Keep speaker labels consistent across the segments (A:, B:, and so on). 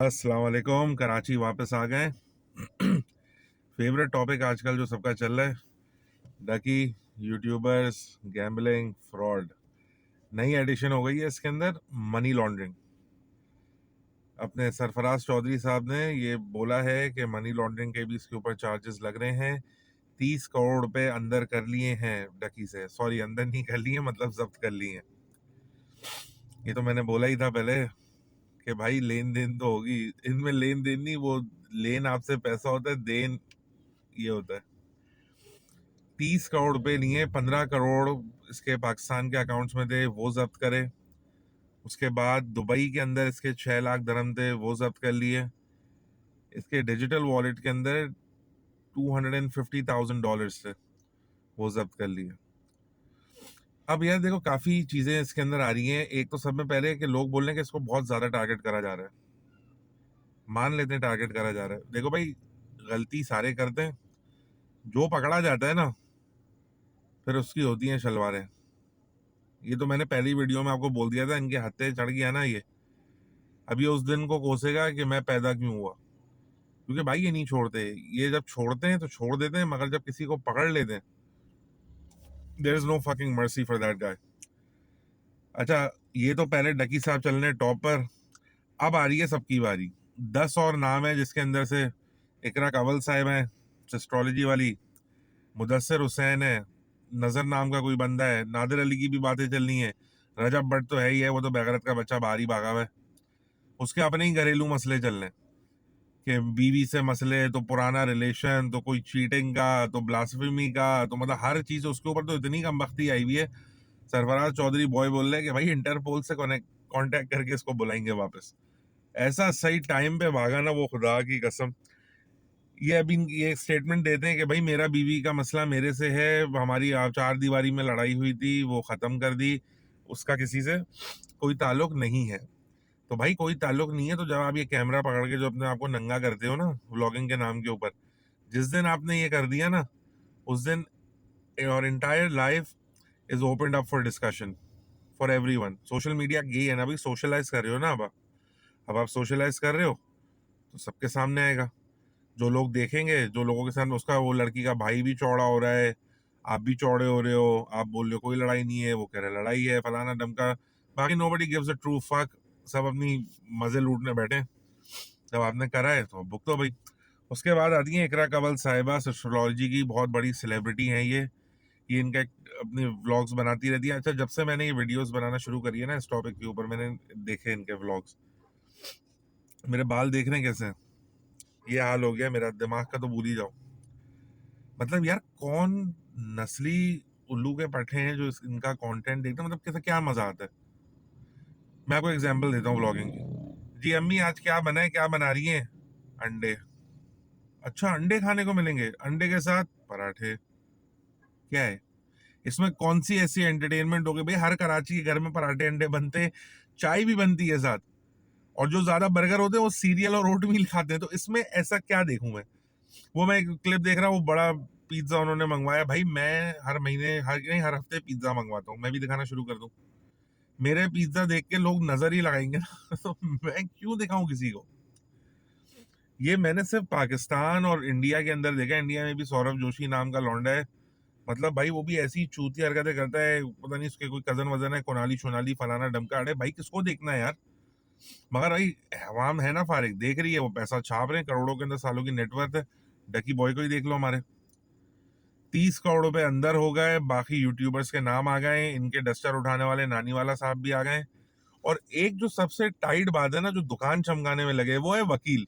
A: अस्सलाम वालेकुम। कराची वापस आ गए। फेवरेट टॉपिक आजकल जो सबका चल रहा है, डकी, यूट्यूबर्स, गैम्बलिंग, फ्रॉड। नई एडिशन हो गई है इसके अंदर, मनी लॉन्ड्रिंग। अपने सरफराज चौधरी साहब ने ये बोला है कि मनी लॉन्ड्रिंग के भी इसके ऊपर चार्जेस लग रहे हैं। 30 करोड़ रुपए अंदर कर लिए हैं डकी से। सॉरी, अंदर नहीं कर लिए, मतलब जब्त कर लिए हैं। ये तो मैंने बोला ही था पहले कि भाई लेन देन तो होगी इनमें। लेन देन नहीं, वो लेन आपसे पैसा होता है, देन ये होता है। 30 करोड़ रुपए लिए, 15 करोड़ इसके पाकिस्तान के अकाउंट्स में थे, वो जब्त करे। उसके बाद दुबई के अंदर इसके 6 लाख दरम थे, वो जब्त कर लिए। इसके डिजिटल वॉलेट के अंदर $250,000 थे, वो जब्त कर लिए। अब यार देखो, काफी चीजें इसके अंदर आ रही हैं। एक तो सब में पहले कि लोग बोल रहे हैं कि इसको बहुत ज्यादा टारगेट करा जा रहा है। मान लेते हैं टारगेट करा जा रहा है। देखो भाई, गलती सारे करते हैं, जो पकड़ा जाता है ना फिर उसकी होती हैं शलवारें। ये तो मैंने पहली वीडियो में आपको बोल दिया था, इनके हत्थे चढ़ गया ना ये, अब ये उस दिन को कोसेगा कि मैं पैदा क्यों हुआ। क्योंकि भाई ये नहीं छोड़ते। ये जब छोड़ते हैं तो छोड़ देते हैं, मगर जब किसी को पकड़ लेते हैं, there is no fucking mercy for that guy. अच्छा, ये तो पहले डकी साहब चल रहे हैं टॉप पर। अब आ रही है सबकी बारी। 10 और नाम है जिसके अंदर से इकरा कंवल साहिब है, एस्ट्रोलॉजी वाली। मुदस्सिर हुसैन है, नजर नाम का कोई बंदा है, नादिर अली की भी बातें चलनी है। रजब भट्ट तो है ही है, वो तो बेगरत का बच्चा बाहर ही भागा हुआ है। उसके अपने ही घरेलू मसले चल रहे हैं कि बीवी से मसले, तो पुराना रिलेशन, तो कोई चीटिंग का, तो ब्लास्फेमी का, तो मतलब हर चीज उसके ऊपर तो इतनी कम बख्ती आई हुई है। सरफराज चौधरी बॉय बोल रहे हैं कि भाई इंटरपोल से कांटेक्ट करके इसको बुलाएंगे वापस। ऐसा सही टाइम पे भागा ना वो, खुदा की कसम। ये अभी ये स्टेटमेंट देते हैं कि भाई मेरा बीवी का मसला मेरे से है, हमारी 4 दीवारी में लड़ाई हुई थी, वो खत्म कर दी, उसका किसी से कोई ताल्लुक नहीं है। तो भाई कोई ताल्लुक नहीं है तो जब आप ये कैमरा पकड़ के जो अपने आप को नंगा करते हो ना व्लॉगिंग के नाम के ऊपर, जिस दिन आपने ये कर दिया ना, उस दिन your entire life is open up for discussion for everyone. Social media यही है ना भाई, सोशलाइज कर रहे हो ना। अब आप सोशलाइज कर रहे हो तो सबके सामने आएगा। जो लोग देखेंगे, जो लोगों के सामने उसका, वो लड़की का भाई भी चौड़ा हो रहा है, आप भी चौड़े हो रहे हो, आप बोल रहे हो कोई लड़ाई नहीं है, वो कह रहे लड़ाई है, फलाना डमका। बाकी nobody gives a true fuck, सब अपनी मजे लूटने बैठे हैं। जब आपने करा है तो भुगतो भाई। उसके बाद आती है इकरा कंवल साहिबा, एस्ट्रोलॉजी की बहुत बड़ी सेलिब्रिटी हैं ये इनका अपनी व्लॉग्स बनाती रहती है। अच्छा, जब से मैंने ये वीडियोस बनाना शुरू करी है ना इस टॉपिक के ऊपर, मैंने देखे इनके व्लॉग्स, मेरे बाल देख रहे हैं कैसे हैं? ये हाल हो गया मेरा, दिमाग का तो भूल ही जाओ। मतलब यार, कौन नस्ली उल्लू के पट्टे हैं जो इनका कंटेंट देखते हैं, मतलब कैसे, क्या मजा आता है। मैं आपको एग्जांपल देता हूँ व्लॉगिंग की। जी अम्मी, आज क्या बना है, क्या बना रही हैं? अंडे। अच्छा, अंडे खाने को मिलेंगे, अंडे के साथ पराठे? क्या है इसमें? कौन सी ऐसी एंटरटेनमेंट हो गई भाई? हर कराची के घर में पराठे अंडे बनते हैं, चाय भी बनती है साथ। और जो ज्यादा बर्गर होते हैं वो सीरियल और ओट मील खाते हैं। तो इसमें ऐसा क्या देखूं मैं? वो मैं एक क्लिप देख रहा हूँ, वो बड़ा पिज्जा उन्होंने मंगवाया। भाई मैं हर महीने, हर नहीं, हर हफ्ते पिज्जा मंगवाता हूँ। मैं भी दिखाना शुरू कर दूं? मेरे पिज्जा देख के लोग नजर ही लगाएंगे ना। तो मैं क्यों दिखाऊं किसी को? ये मैंने सिर्फ पाकिस्तान और इंडिया के अंदर देखा। इंडिया में भी सौरभ जोशी नाम का लौंडा है, मतलब भाई वो भी ऐसी चूती हरकतें करता है। पता नहीं उसके कोई कजन वजन है, कोनाली शोनाली फलाना डमका। अरे भाई किसको देखना है यार? मगर भाई अवाम है ना फारिग, देख रही है, वो पैसा छाप रहे हैं, करोड़ों के अंदर सालों की नेटवर्थ है। डकी बॉय को ही देख लो, हमारे 30 करोड़ रुपए अंदर हो गए। बाकी यूट्यूबर्स के नाम आ गए, इनके डस्टर उठाने वाले नानी वाला साहब भी आ गए। और एक जो सबसे टाइट बात है ना, जो दुकान चमकाने में लगे, वो है वकील।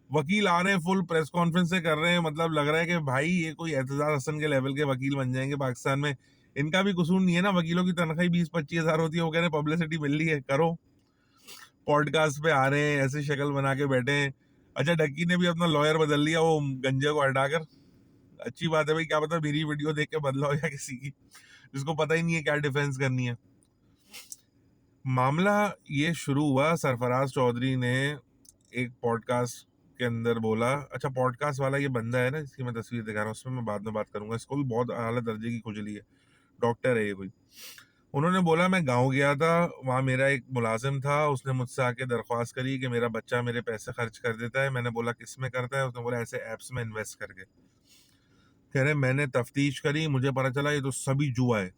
A: वकील आ रहे हैं, फुल प्रेस कॉन्फ्रेंस से कर रहे हैं, मतलब लग रहा है कि भाई ये कोई एतजाज हसन के लेवल के वकील बन जाएंगे पाकिस्तान में। इनका भी कसूर नहीं है ना, वकीलों की तनख्वाही 20-25 हजार होती है। वो कह रहे पब्लिसिटी मिल रही है, करो। पॉडकास्ट पे आ रहे हैं, ऐसे शक्ल बना के बैठे हैं। अच्छा, डक्की ने भी अपना लॉयर बदल लिया, वो गंजे को हटाकर। अच्छी बात है भाई, क्या पता मेरी वीडियो देख के बदला हो या किसी की, जिसको पता ही नहीं है क्या डिफेंस करनी है। मामला ये शुरू हुआ, सरफराज चौधरी ने एक पॉडकास्ट के अंदर बोला। अच्छा, पॉडकास्ट वाला ये बंदा है ना जिसकी मैं तस्वीर दिखा रहा हूँ, उसमें मैं बाद में बात करूंगा। इसको भी बहुत आला दर्जे की खुजली है, डॉक्टर है ये कोई। उन्होंने बोला मैं गाँव गया था, वहाँ मेरा एक मुलाजिम था, उसने मुझसे आके दरख्वास्त करी कि मेरा बच्चा मेरे पैसे खर्च कर देता है। मैंने बोला किस में करता है? उसने बोला ऐसे ऐप्स में इन्वेस्ट करके। कह रहे मैंने तफ्तीश करी, मुझे पता चला ये तो सभी जुआ है।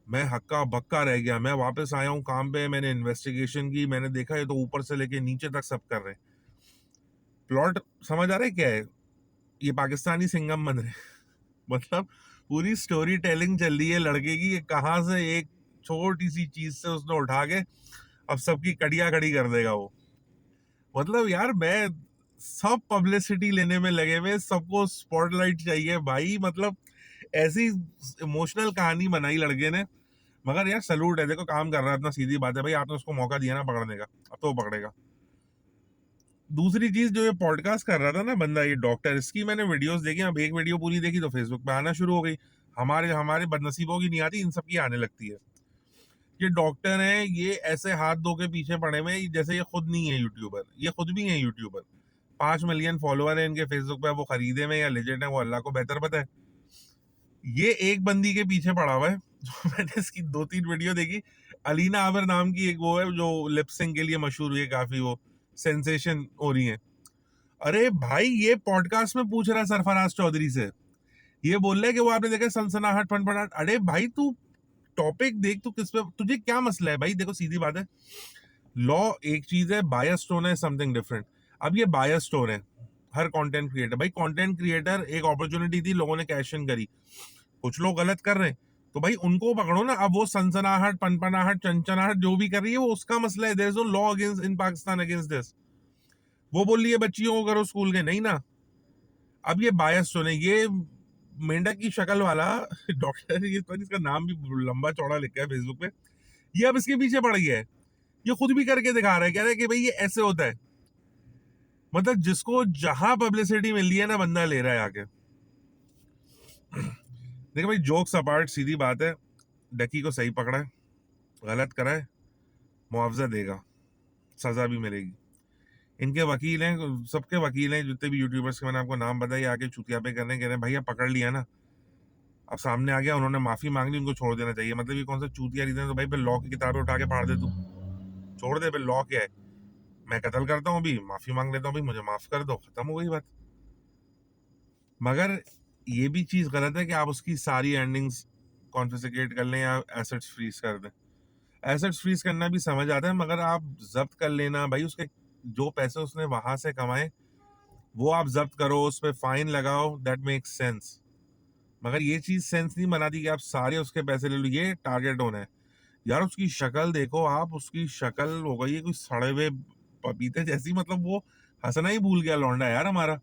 A: मैं हक्का बक्का रह गया। मैं वापस आया हूँ काम पे, मैंने इन्वेस्टिगेशन की, मैंने देखा ये तो ऊपर से लेके नीचे तक सब कर रहे हैं। प्लॉट समझ आ रहा है क्या है? ये पाकिस्तानी सिंघम बन रहे मतलब पूरी स्टोरी टेलिंग चल रही है लड़के की, ये कहाँ से एक छोटी सी चीज से उसने उठा के अब सबकी कड़िया खड़ी कर देगा वो। मतलब यार मैं सब पब्लिसिटी लेने में लगे हुए, सबको स्पॉटलाइट चाहिए भाई। मतलब ऐसी इमोशनल कहानी बनाई लड़के ने। मगर यार सलूट है, देखो काम कर रहा है अपना, सीधी बात है भाई, आपने उसको मौका दिया ना पकड़ने का, अब तो वो पकड़ेगा। दूसरी चीज, जो ये पॉडकास्ट कर रहा था ना बंदा, ये डॉक्टर, इसकी मैंने वीडियोस देखी। अब एक वीडियो पूरी देखी तो फेसबुक पे आना शुरू हो गई। हमारे हमारे बदनसीबों की नहीं आती, इन सबकी आने लगती है। ये डॉक्टर है, ये ऐसे हाथ धो के पीछे पड़े हुए हैं जैसे ये खुद नहीं है यूट्यूबर। ये खुद भी है यूट्यूबर, 5 मिलियन फॉलोअर है इनके फेसबुक पे। वो खरीदे में या लेजेंड है वो अल्लाह को बेहतर पता है। ये एक बंदी के पीछे पड़ा हुआ है जो मैंने इसकी 2-3 वीडियो देखी। अलीना आबर नाम की एक वो है जो लिपसिंग के लिए मशहूर हुई है काफी, वो सेंसेशन हो रही है। अरे भाई ये पॉडकास्ट में पूछ रहा है सरफराज चौधरी से, ये बोल रहा है कि वो आपने देखा सनसनाहट फनफनाहट। अरे भाई तू टॉपिक देख, तू किस पे, तुझे क्या मसला है भाई? देखो सीधी बात है, लॉ एक चीज है, बायस टोन है समथिंग डिफरेंट। अब ये बायस टोन है हर कंटेंट क्रिएटर। भाई कंटेंट क्रिएटर, एक अपॉर्चुनिटी थी, लोगों ने कैश इन करी, कुछ लोग गलत कर रहे हैं तो भाई उनको पकड़ो ना। अब वो सनसनाहट पनपनाहट चंचनाहट जो भी कर रही है वो उसका मसला है। There is no law against in Pakistan against this. वो बोल रही है बच्चियों को करो स्कूल के, नहीं ना। अब ये बायस टोन है। ये मेंढक की शक्ल वाला डॉक्टर, ये तो इसका नाम भी लंबा चौड़ा लिखा है फेसबुक पे, ये अब इसके पीछे पड़ गया है। ये खुद भी करके दिखा रहा है, कह रहा है कि भाई ये ऐसे होता है। मतलब जिसको जहां पब्लिसिटी मिल रही है ना, बंदा ले रहा है आके। देखो भाई जोक्स अपार्ट, सीधी बात है, डकी को सही पकड़ा है, गलत करा है, मुआवजा देगा, सजा भी मिलेगी। इनके वकील हैं, सबके वकील हैं जितने भी यूट्यूबर्स के मैंने आपको नाम बताया, आके चुतिया पे करने, कह रहे हैं भाई अब पकड़ लिया ना, अब सामने आ गया, उन्होंने माफी मांग ली, उनको छोड़ देना चाहिए। मतलब ये कौन सा चूतिया रीजन है? तो भाई फिर लॉ की किताबें उठा के फाड़ दे तू, छोड़ दे। फिर लॉ क्या है? मैं कत्ल करता हूँ अभी, माफी मांग लेता हूँ भाई, मुझे माफ कर दो, खत्म हो गई बात। मगर ये भी चीज गलत है कि आप उसकी सारी एंडिंग्स कॉन्फिस्केट कर लें या एसेट्स फ्रीज कर दें। एसेट्स फ्रीज करना भी समझ आता है, मगर आप जब्त कर लेना भाई, उसके जो पैसे उसने वहां से कमाए वो आप जब्त करो, उस पर फाइन लगाओ, दैट मेक्स सेंस। मगर ये चीज सेंस नहीं बनाती कि आप सारे उसके पैसे ले लो। ये टारगेट होना है यार। उसकी शक्ल देखो आप, उसकी शक्ल हो गई है कोई सड़े हुए पपीते जैसी। मतलब वो हंसना ही भूल गया लौंडा यार हमारा।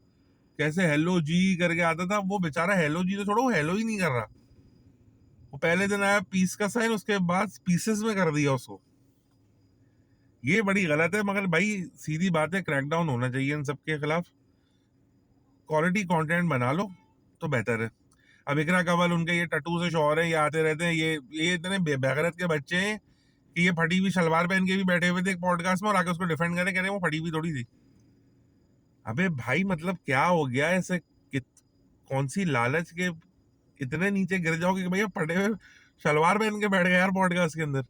A: कैसे हेलो जी करके आता था, वो बेचारा हेलो जी तो छोड़ो, वो हेलो ही नहीं कर रहा। वो पहले दिन आया पीस का साइन, उसके बाद पीसेस में कर दिया उसको। ये बड़ी गलत है। मगर भाई सीधी बात है, क्रैकडाउन होना चाहिए इन सबके खिलाफ। क्वालिटी कंटेंट बना लो तो बेहतर है। अब इकरा कंवल उनके ये टटू से शौहर है, ये आते रहते हैं, ये इतने बेगैरत के बच्चे हैं कि ये फटी हुई शलवार पहन के भी बैठे हुए थे एक पॉडकास्ट में, और आके उसको डिफेंड करें, कह रहे वो फटी हुई थोड़ी थी। अबे भाई मतलब क्या हो गया ऐसे? कौन सी लालच के इतने नीचे गिर जाओगे कि भैया फटे हुए शलवार पहन के बैठ गए यार पॉडकास्ट के अंदर?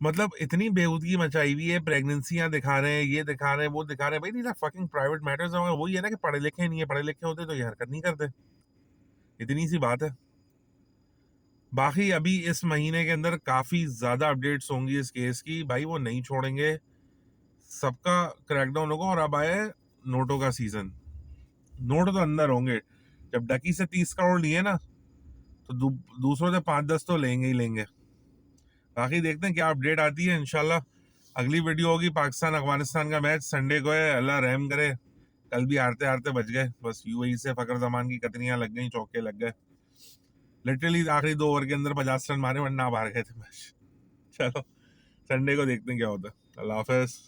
A: मतलब इतनी बेहूदगी मचाई हुई है, प्रेगनेंसियां दिखा रहे हैं, ये दिखा रहे हैं, वो दिखा रहे हैं। भाई these are fucking private matters. वही है ना कि पढ़े लिखे नहीं है, पढ़े लिखे होते तो ये हरकत नहीं करते। इतनी सी बात है। बाकी अभी इस महीने के अंदर काफी ज्यादा अपडेट्स होंगी इस केस की भाई, वो नहीं छोड़ेंगे, सबका क्रैकडाउन होगा। और अब आया है नोटों का सीजन। नोट तो अंदर होंगे। जब डकी से 30 करोड़ लिए ना, तो दूसरों से 5-10 तो लेंगे ही लेंगे। बाकी देखते हैं क्या अपडेट आती है। इंशाल्लाह अगली वीडियो होगी पाकिस्तान अफगानिस्तान का मैच संडे को है, अल्लाह रहम करे। कल भी हारते हारते बच गए, बस यूएई से फकर जमान की कतरियां लग गई, चौके लग गए। लिटरली आखिरी 2 ओवर के अंदर 50 रन मारे, वरना आप हार गए थे मैच। चलो संडे को देखते हैं क्या होता है। अल्लाह हाफिज।